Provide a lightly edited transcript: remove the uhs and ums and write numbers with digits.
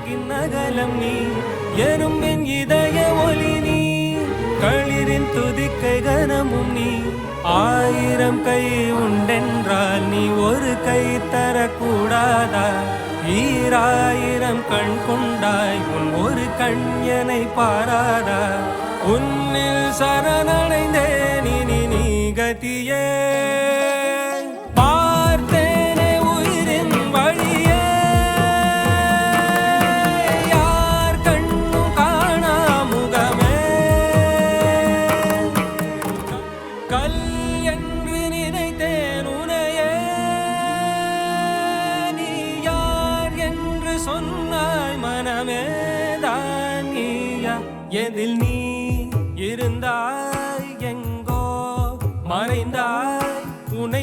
கிண்ணகலம் நீ எனும் என் இதய ஒலி நீ களிரின் துதிக்கை கனமும் நீ ஆயிரம் கை உண்டென்றால் நீ ஒரு கை தரக்கூடாதா ஈராயிரம் கண் கொண்டாய் உன் ஒரு கண்யனை பாராதா உன்னில் சரணடைந்தேன் இனி நீ கதியே பார்த்தேனே உயிரின் வழியே யார் கண்ணும் காணா முகமே கல் என்று நினைத்தேன் உனையே நீ யார் என்று சொன்னாய் மனமே தான் நீயா எதில் நீ இருந்தாய் எங்கோ மறைந்தாய் உனை